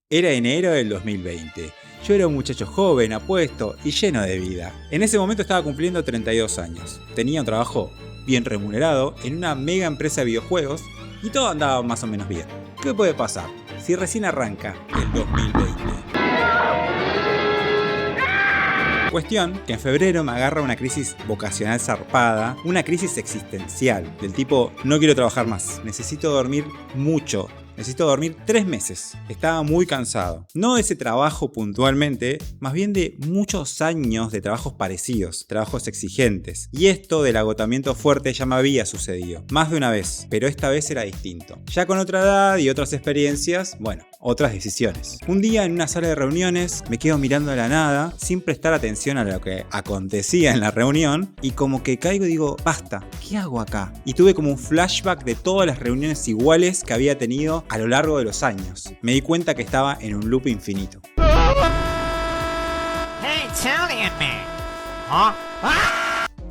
Era enero del 2020. Yo era un muchacho joven, apuesto y lleno de vida. En ese momento estaba cumpliendo 32 años. Tenía un trabajo bien remunerado en una mega empresa de videojuegos y todo andaba más o menos bien. ¿Qué puede pasar si recién arranca el 2020? Cuestión que en febrero me agarra una crisis vocacional zarpada, una crisis existencial, del tipo no quiero trabajar más, necesito dormir mucho. Necesito dormir 3 meses. Estaba muy cansado. No de ese trabajo puntualmente, más bien de muchos años de trabajos parecidos, trabajos exigentes. Y esto del agotamiento fuerte ya me había sucedido, más de una vez, pero esta vez era distinto. Ya con otra edad y otras experiencias, otras decisiones. Un día en una sala de reuniones me quedo mirando a la nada, sin prestar atención a lo que acontecía en la reunión, y como que caigo y digo, basta, ¿qué hago acá? Y tuve como un flashback de todas las reuniones iguales que había tenido a lo largo de los años. Me di cuenta que estaba en un loop infinito. Hey, Tony and me. Huh?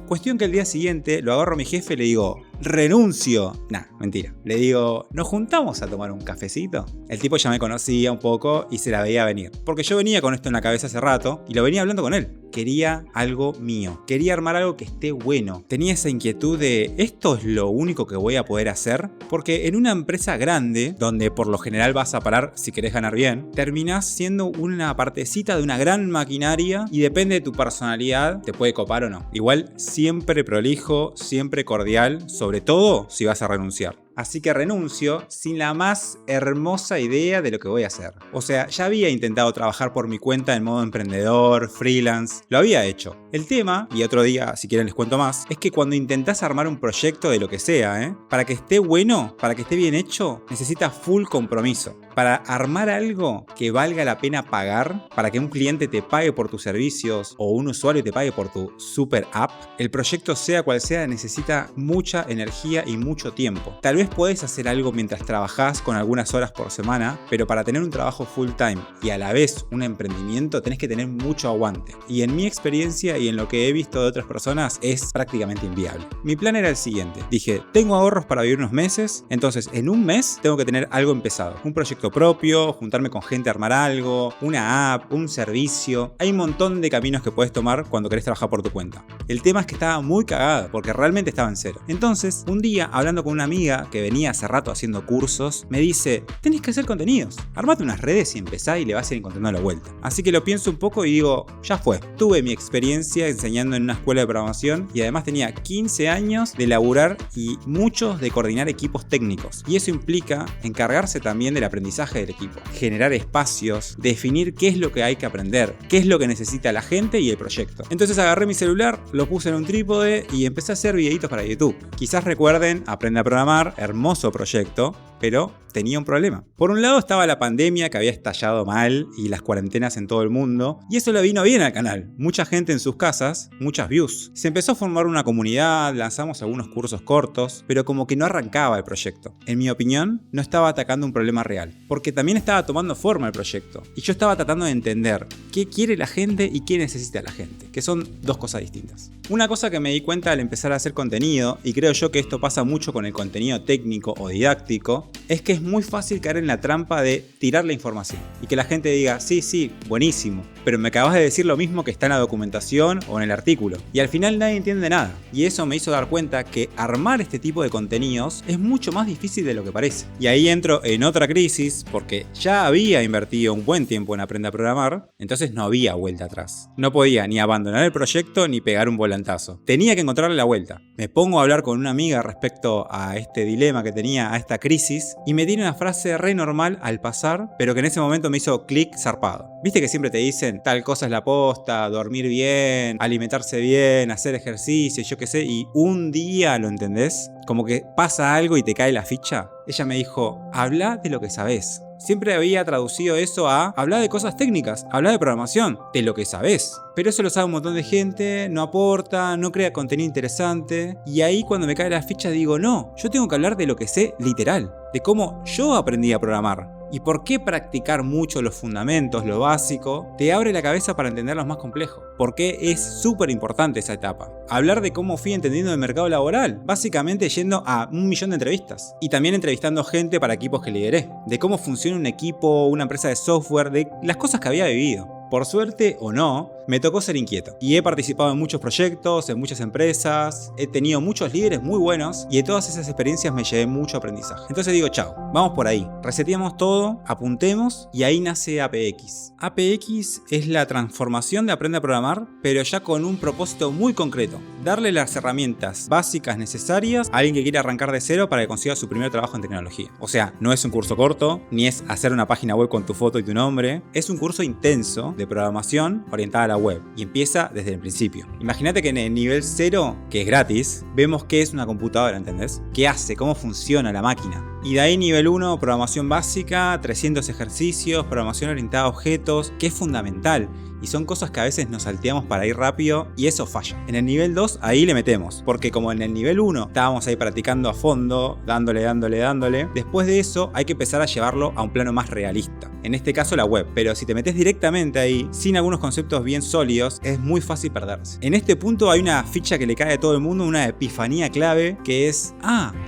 Cuestión que el día siguiente lo agarro a mi jefe y le digo, renuncio. Nah, mentira. Le digo, ¿nos juntamos a tomar un cafecito? El tipo ya me conocía un poco y se la veía venir. Porque yo venía con esto en la cabeza hace rato y lo venía hablando con él. Quería algo mío. Quería armar algo que esté bueno. Tenía esa inquietud de, ¿esto es lo único que voy a poder hacer? Porque en una empresa grande, donde por lo general vas a parar si querés ganar bien, terminás siendo una partecita de una gran maquinaria y depende de tu personalidad, te puede copar o no. Igual, siempre prolijo, siempre cordial, sobre todo si vas a renunciar. Así que renuncio sin la más hermosa idea de lo que voy a hacer. O sea, ya había intentado trabajar por mi cuenta en modo emprendedor, freelance, lo había hecho. El tema, y otro día si quieren les cuento más, es que cuando intentás armar un proyecto de lo que sea, para que esté bueno, para que esté bien hecho, necesita full compromiso. Para armar algo que valga la pena pagar, para que un cliente te pague por tus servicios o un usuario te pague por tu super app, el proyecto sea cual sea necesita mucha energía y mucho tiempo. Tal vez podés hacer algo mientras trabajás con algunas horas por semana, pero para tener un trabajo full time y a la vez un emprendimiento tenés que tener mucho aguante. Y en mi experiencia y en lo que he visto de otras personas es prácticamente inviable. Mi plan era el siguiente. Dije, tengo ahorros para vivir unos meses, entonces en un mes tengo que tener algo empezado. Un proyecto propio, juntarme con gente a armar algo, una app, un servicio. Hay un montón de caminos que puedes tomar cuando querés trabajar por tu cuenta. El tema es que estaba muy cagada porque realmente estaba en cero. Entonces, un día hablando con una amiga que venía hace rato haciendo cursos, me dice, tenés que hacer contenidos, armate unas redes y empezá y le vas a ir encontrando la vuelta. Así que lo pienso un poco y digo, ya fue. Tuve mi experiencia enseñando en una escuela de programación y además tenía 15 años de laburar y muchos de coordinar equipos técnicos. Y eso implica encargarse también del aprendizaje del equipo, generar espacios, definir qué es lo que hay que aprender, qué es lo que necesita la gente y el proyecto. Entonces agarré mi celular, lo puse en un trípode y empecé a hacer videitos para YouTube. Quizás recuerden, Aprende a Programar, hermoso proyecto, pero tenía un problema. Por un lado estaba la pandemia que había estallado mal y las cuarentenas en todo el mundo, y eso le vino bien al canal. Mucha gente en sus casas, muchas views. Se empezó a formar una comunidad, lanzamos algunos cursos cortos, pero como que no arrancaba el proyecto. En mi opinión, no estaba atacando un problema real, porque también estaba tomando forma el proyecto, y yo estaba tratando de entender qué quiere la gente y qué necesita la gente, que son dos cosas distintas. Una cosa que me di cuenta al empezar a hacer contenido, y creo yo que esto pasa mucho con el contenido técnico o didáctico, es que es muy fácil caer en la trampa de tirar la información y que la gente diga, sí, buenísimo, pero me acabas de decir lo mismo que está en la documentación o en el artículo, y al final nadie entiende nada. Y eso me hizo dar cuenta que armar este tipo de contenidos es mucho más difícil de lo que parece. Y ahí entro en otra crisis porque ya había invertido un buen tiempo en Aprender a Programar, entonces no había vuelta atrás. No podía ni abandonar el proyecto ni pegar un volantazo. Tenía que encontrarle la vuelta. Me pongo a hablar con una amiga respecto a este dilema que tenía, a esta crisis, y me tiene una frase re normal al pasar, pero que en ese momento me hizo clic zarpado. Viste que siempre te dicen tal cosa es la posta, dormir bien, alimentarse bien, hacer ejercicio, yo qué sé, y un día lo entendés, como que pasa algo y te cae la ficha. Ella me dijo, habla de lo que sabés. Siempre había traducido eso a hablar de cosas técnicas, hablar de programación, de lo que sabés. Pero eso lo sabe un montón de gente, no aporta, no crea contenido interesante. Y ahí cuando me cae la ficha digo, no, yo tengo que hablar de lo que sé literal, de cómo yo aprendí a programar. ¿Y por qué practicar mucho los fundamentos, lo básico, te abre la cabeza para entender los más complejos? Porque es súper importante esa etapa. Hablar de cómo fui entendiendo el mercado laboral, básicamente yendo a 1.000.000 de entrevistas. Y también entrevistando gente para equipos que lideré. De cómo funciona un equipo, una empresa de software, de las cosas que había vivido. Por suerte o no, me tocó ser inquieto. Y he participado en muchos proyectos, en muchas empresas, he tenido muchos líderes muy buenos y de todas esas experiencias me llevé mucho aprendizaje. Entonces digo, chao, vamos por ahí. Reseteamos todo, apuntemos y ahí nace APX. APX es la transformación de aprender a programar, pero ya con un propósito muy concreto. Darle las herramientas básicas necesarias a alguien que quiere arrancar de cero para que consiga su primer trabajo en tecnología. O sea, no es un curso corto, ni es hacer una página web con tu foto y tu nombre. Es un curso intenso de programación orientada a la web y empieza desde el principio. Imagínate que en el nivel 0, que es gratis, vemos qué es una computadora, ¿entendés? ¿Qué hace? ¿Cómo funciona la máquina? Y de ahí nivel 1, programación básica, 300 ejercicios, programación orientada a objetos, que es fundamental. Y son cosas que a veces nos salteamos para ir rápido y eso falla. En el nivel 2 ahí le metemos, porque como en el nivel 1 estábamos ahí practicando a fondo, dándole, después de eso hay que empezar a llevarlo a un plano más realista. En este caso la web, pero si te metes directamente ahí, sin algunos conceptos bien sólidos, es muy fácil perderse. En este punto hay una ficha que le cae a todo el mundo, una epifanía clave, que es,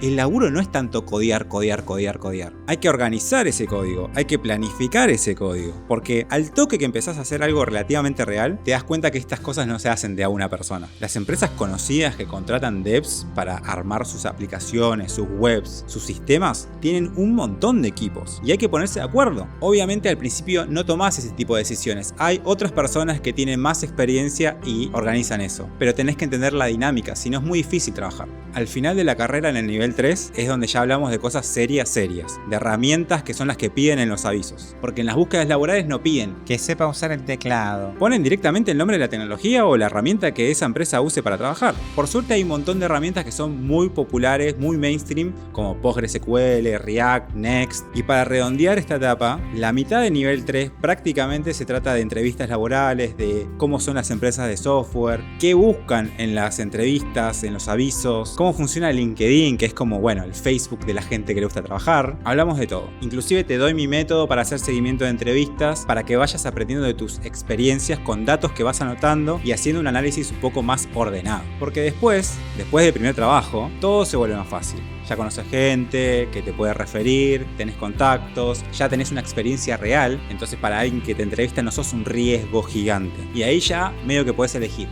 el laburo no es tanto codear. Hay que organizar ese código, hay que planificar ese código, porque al toque que empezás a hacer algo relativamente real, te das cuenta que estas cosas no se hacen de a una persona. Las empresas conocidas que contratan devs para armar sus aplicaciones, sus webs, sus sistemas, tienen un montón de equipos y hay que ponerse de acuerdo. Obviamente al principio no tomás ese tipo de decisiones. Hay otras personas que tienen más experiencia y organizan eso, pero tenés que entender la dinámica, si no es muy difícil trabajar. Al final de la carrera en el nivel 3 es donde ya hablamos de cosas serias, de herramientas que son las que piden en los avisos, porque en las búsquedas laborales no piden Que sepa usar el teclado. ponen directamente el nombre de la tecnología o la herramienta que esa empresa use para trabajar. Por suerte hay un montón de herramientas que son muy populares, muy mainstream, como PostgreSQL, React, Next. Y para redondear esta etapa, la mitad de nivel 3 prácticamente se trata de entrevistas laborales, de cómo son las empresas de software, qué buscan en las entrevistas, en los avisos, cómo funciona LinkedIn, que es como, el Facebook de la gente que le gusta trabajar. Hablamos de todo. Inclusive te doy mi método para hacer seguimiento de entrevistas, para que vayas aprendiendo de tus experiencias con datos que vas anotando y haciendo un análisis un poco más ordenado. Porque después del primer trabajo, todo se vuelve más fácil. Ya conoces gente que te puede referir, tenés contactos, ya tenés una experiencia real, entonces para alguien que te entrevista no sos un riesgo gigante. Y ahí ya medio que podés elegir.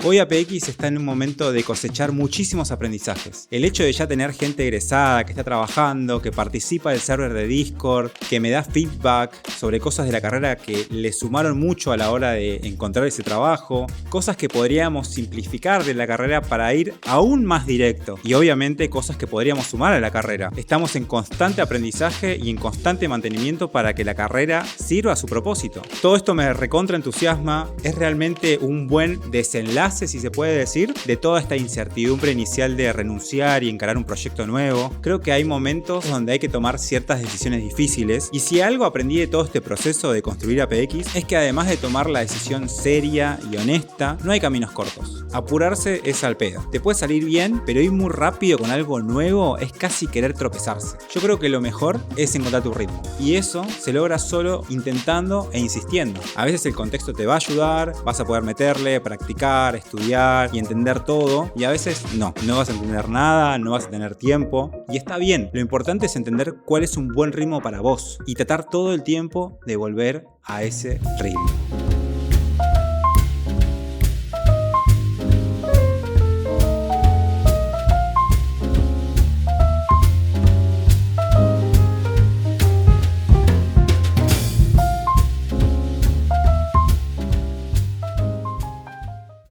Hoy APX está en un momento de cosechar muchísimos aprendizajes. El hecho de ya tener gente egresada que está trabajando, que participa del server de Discord, que me da feedback sobre cosas de la carrera que le sumaron mucho a la hora de encontrar ese trabajo, cosas que podríamos simplificar de la carrera para ir aún más directo y obviamente cosas que podríamos sumar a la carrera. Estamos en constante aprendizaje y en constante mantenimiento para que la carrera sirva a su propósito. Todo esto me recontra entusiasma, es realmente un buen desenlace, si se puede decir, de toda esta incertidumbre inicial de renunciar y encarar un proyecto nuevo. Creo que hay momentos donde hay que tomar ciertas decisiones difíciles y si algo aprendí de todo este proceso de construir APX es que además de tomar la decisión seria y honesta, no hay caminos cortos. Apurarse es al pedo. Te puede salir bien, pero ir muy rápido con algo nuevo es casi querer tropezarse. Yo creo que lo mejor es encontrar tu ritmo y eso se logra solo intentando e insistiendo. A veces el contexto te va a ayudar, vas a poder meterle, practicar, estudiar y entender todo y a veces no vas a entender nada, no vas a tener tiempo y está bien. Lo importante es entender cuál es un buen ritmo para vos y tratar todo el tiempo de volver a ese ritmo.